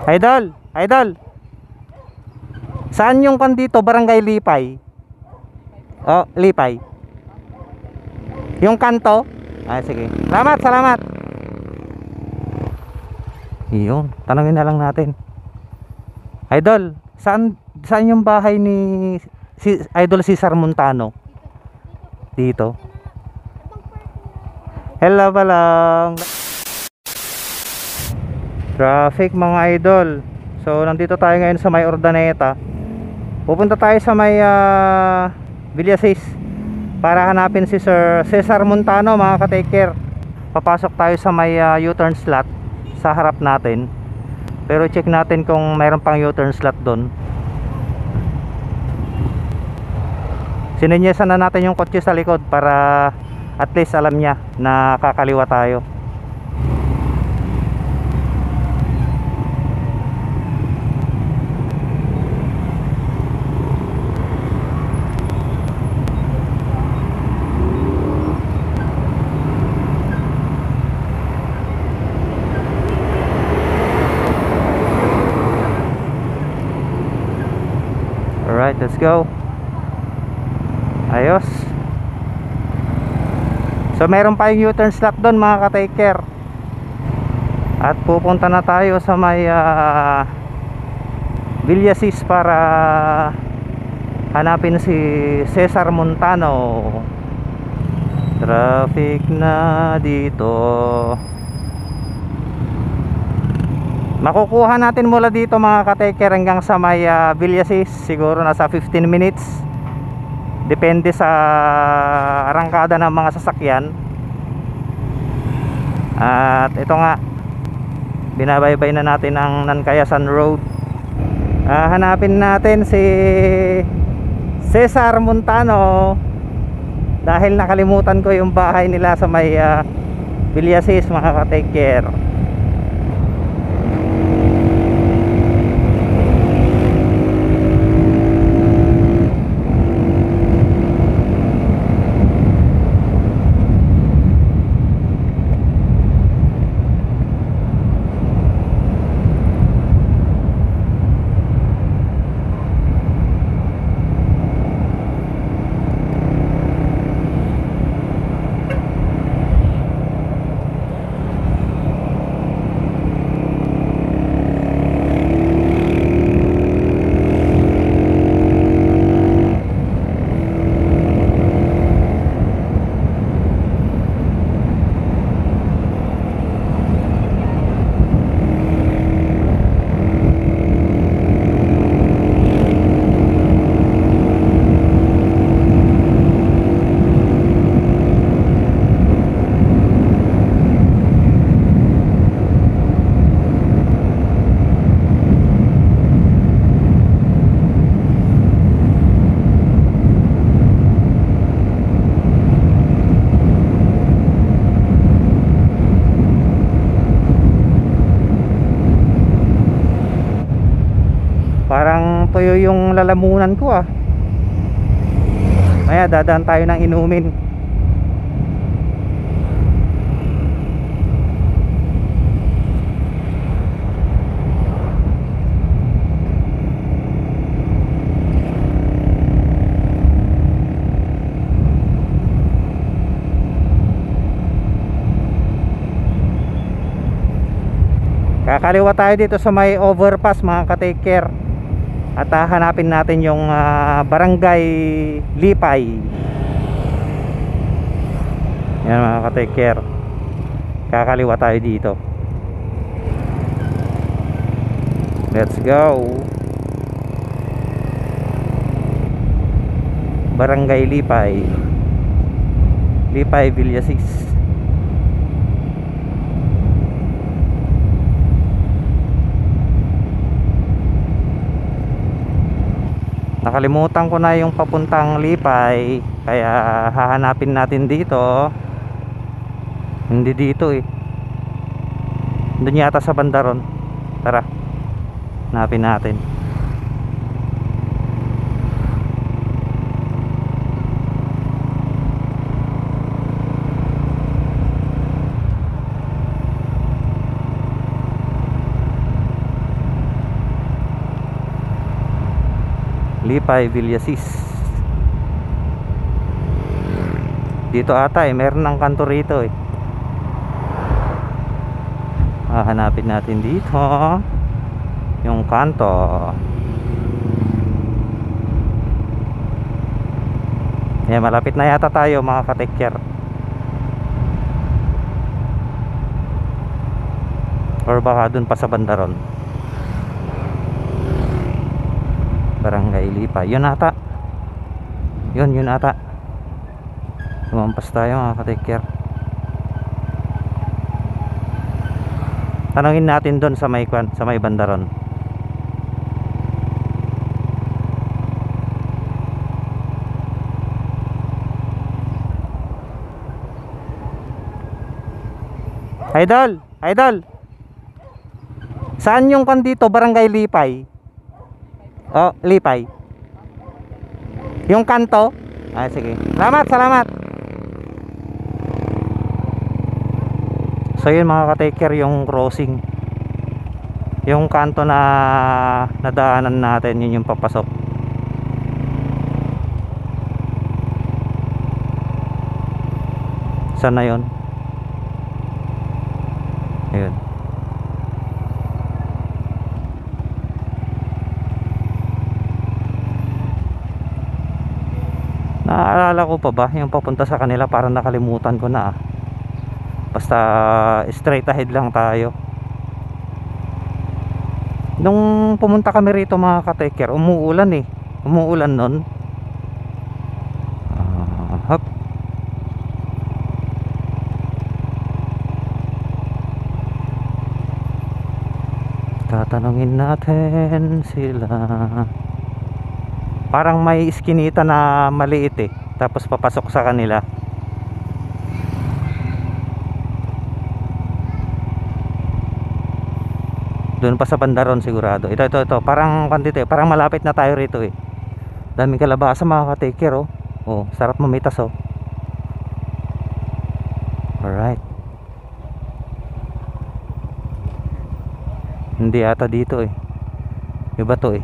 Idol, idol. Saan yung kan dito? Barangay Lipay. Oh, Lipay. Yung kanto? Ah, sige. Salamat, salamat. Iyon, tanungin na lang natin. Idol, saan yung bahay ni Idol Cesar Montano? Dito. Hello pa lang. Traffic mga idol. So nandito tayo ngayon sa may Urdaneta. Pupunta tayo sa may Villasis para hanapin si Sir Cesar Montano mga ka-take care. Papasok tayo sa may U-turn slot sa harap natin. Pero check natin kung mayroon pang U-turn slot doon. Sinenyesan na natin yung kotse sa likod para at least alam niya na kakaliwa tayo. Alright, let's go. Ayos. So meron pa yung U-turn slot doon mga ka-take care. At pupunta na tayo sa may Villasis para hanapin si Cesar Montano. Traffic na dito. Makukuha natin mula dito mga ka-take care hanggang sa may Villasis. Siguro nasa 15 minutes. Depende sa arangkada ng mga sasakyan. At ito nga, binabaybay na natin ang Nankayasan Road. Hanapin natin si Cesar Montano dahil nakalimutan ko yung bahay nila sa may Villasis mga ka-take care. Parang tuyo yung lalamunan ko Maya dadaan tayo ng inumin. Kakaliwa tayo dito sa may overpass mga ka-take care. At hanapin natin yung Barangay Lipay. Yan mga ka-take care. Kakaliwa tayo dito. Let's go. Barangay Lipay. Lipay Villasis. Nakalimutan ko na yung papuntang Lipay, kaya hahanapin natin dito. Hindi dito doon yata sa bandaron. Tara, hanapin natin. Lipay, Villasis. Dito ata meron ng kanto rito hanapin natin dito yung kanto. Malapit na yata tayo mga ka-take-care. Or baka dun pa sa bandaron. Barangay Lipa. Yun ata. Yun ata. Lumampas tayo mga ka-take-care. Tanungin natin dun sa may bandaron. Idol. Saan yung kan dito? Barangay Lipay. Oh, Lipay. Yung kanto? Sige. Salamat. So yun mga ka-take care, yung crossing. Yung kanto na nadaanan natin, yun yung papasok. Saan na yun? Ayun. Naaalala ko pa ba yung papunta sa kanila, parang nakalimutan ko na Basta straight ahead lang tayo. Nung pumunta kami rito mga ka-take care, umuulan Umuulan nun. Hop. Tatanungin natin sila. Parang may iskinita na maliit tapos papasok sa kanila. Doon pa sa bandaron sigurado. Ito. Parang kandito parang malapit na tayo rito Daming kalabasa mga ka-take care Oh, sarap mamitas Alright. Hindi ata dito Iba to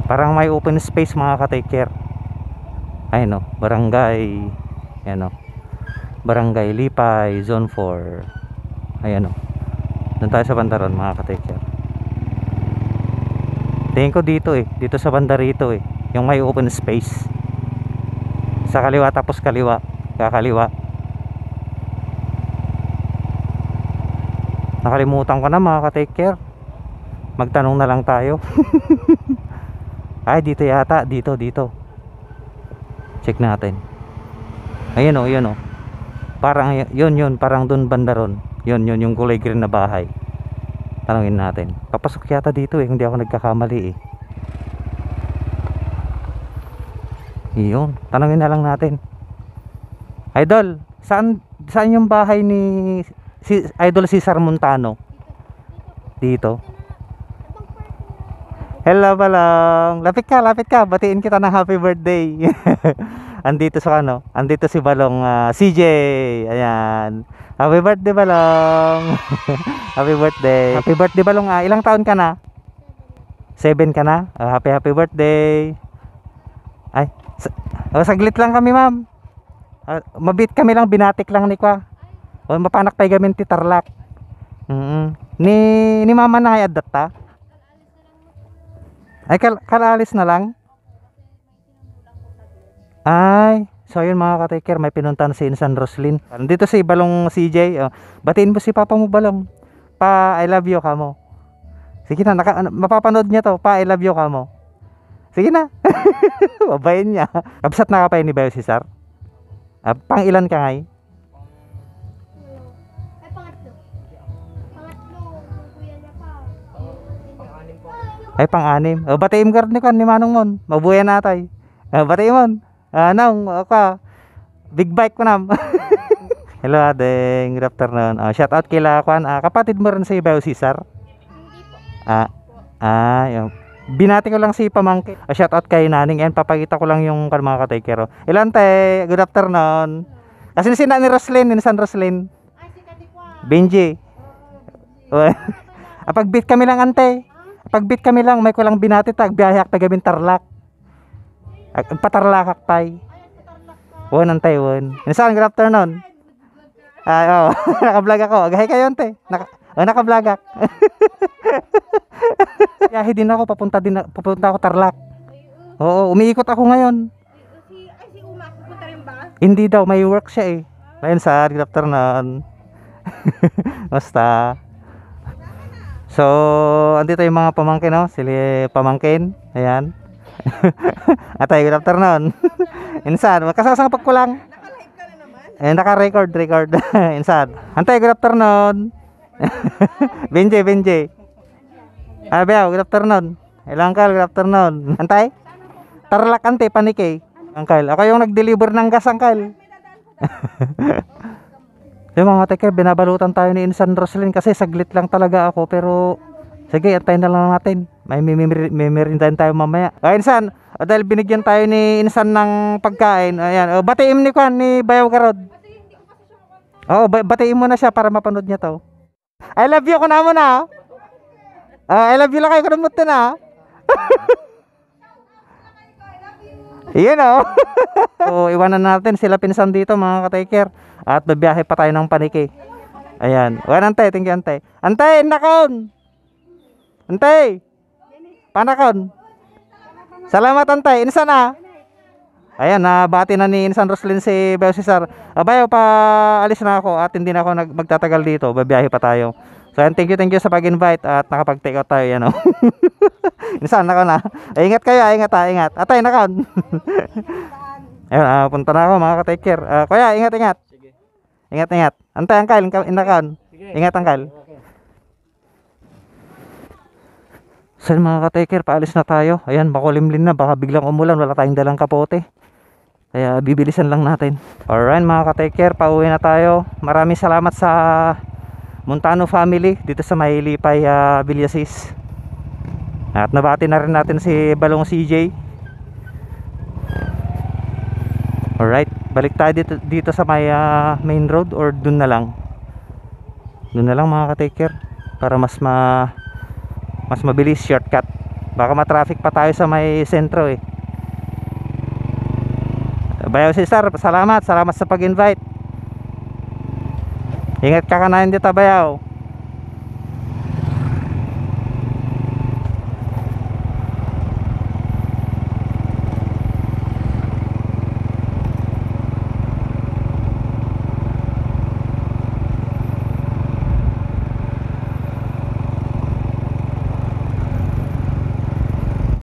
Parang may open space mga ka-take care. Ayun barangay. Ayan Barangay Lipay, Zone 4. Ayan Doon tayo sa bandaron mga ka-take care. Tingin ko dito dito sa banda rito yung may open space. Sa kaliwa tapos kaliwa. Kakaliwa. Nakalimutan ko na mga ka-take care. Magtanong na lang tayo. Ay dito yata. Dito. Check natin. Ayun Parang yun parang dun bandaron. Yun yung kulay green na bahay. Tanungin natin. Papasok yata dito kung di ako nagkakamali Yun. Tanungin na lang natin. Idol, saan yung bahay ni Idol Cesar Montano? Dito. Hello Balong. Lapit ka. Batiin kita ng happy birthday. Andito si Balong CJ. Ayan. Happy birthday Balong. Happy birthday Balong. Ilang taon ka na? 7 ka na? Happy birthday. Ay, saglit lang kami ma'am. Mabit kami lang, binatik lang ni kwa. Mapanak tayo gamin ti Tarlac. Ni mama na kaya data? Ay kalalis na lang. Ay, so yun mga ka-take care, may pinuntan si Insan Roslyn. Dito si Balong CJ. Batiin mo si papa mo Balong. Pa, I love you kamo. Sige na, mapapanood niya to. Pa, I love you kamo. Sige na. Babayin niya. Kabsat na ka pa ni Bayo Cesar. Pang ilan ka ngay? Ay pang-anim. Batiin mo ni kan ni Manong Mon. Mabuhay natay. Batiin mo. Nang big bike ko nam. Hello adeng, good afternoon. Shout out kila kwan. Kapatid mo rin si Bayo Cesar? Yung binati ko lang si pamangkin. Shout out kay Naning and papakita ko lang yung mga ka-take care. Ilan te? Good afternoon. Kasi sina ni Roslyn, ni San Roslyn. Benji. Pag-beat kami lang ante. Pagbit kami lang, may kulang binati tag biyahe tagamin Tarlac. Patarlakak pay. Won ang Taiwan. Insan, good afternoon. Ay, oh, naka-vlog ako. Agahay kayo ante. Naka-vlog ako. Biyahe din ako, papunta ako Tarlac. Oo, umiikot ako ngayon. Si Uma, pupunta rin ba? Hindi daw, may work siya eh. Ayun sa good afternoon. Basta. So, andito yung mga pamangkin, no? Sila pamangkin. Ayan. Atay, good afternoon. Insan, makasasang pagkulang. Naka-live ka na naman? Naka-record. Insan. Antay, good afternoon. Benje. Abiyaw, good afternoon. Ilangkal, good afternoon. Antay? Tarlac ante, panike. Angkal, ako yung nag-deliver ng gas, angkal. Yung mga teke, binabalutan tayo ni Insan Roslyn kasi saglit lang talaga ako, pero sige, antayin na lang natin. May merindahin tayo mamaya. Insan, dahil binigyan tayo ni Insan ng pagkain, ayan, batiin ni Kwan, ni Bayaw Karod. Oo, batiin mo na siya para mapanood niya to. I love you ko na mo na. I love you lang kayo ko na. Yun o. So, iwanan natin sila pinsan dito mga ka-taker. At babiyahe pa tayo ng paniki. Ayan. Wan, antay. Thank you, antay. Antay, nakon. Antay. Panakon. Salamat, antay. Insan na. Ayan, nabati na ni Insan Roslyn si Bayo Cesar. Bayo, paalis na ako at hindi na ako magtatagal dito. Babiyahe pa tayo. So, ayan, thank you sa pag-invite at nakapag-take out tayo. Yan o. Insan, nakon na. Ingat kayo, ingat. Atay, nakon. Ayun, punta na ako mga ka-take care. Kuya, ingat. Ingat. Antay, angkal, nakon. Ingat, angkal. So, mga ka-take care, paalis na tayo. Ayan, makulimlim na. Baka biglang umulan. Wala tayong dalang kapote. Kaya, bibilisan lang natin. Alright, mga ka-take care, pauwi na tayo. Maraming salamat sa Montano family dito sa Maylipay, Villasis. At nabati na rin natin si Balong CJ. Alright, balik tayo dito sa may main road or dun na lang. Dun na lang mga ka-take care para mas mabilis shortcut. Baka ma-traffic pa tayo sa may sentro eh. Bayaw Cesar, salamat sa pag-invite. Ingat ka kanahin dito, Bayaw.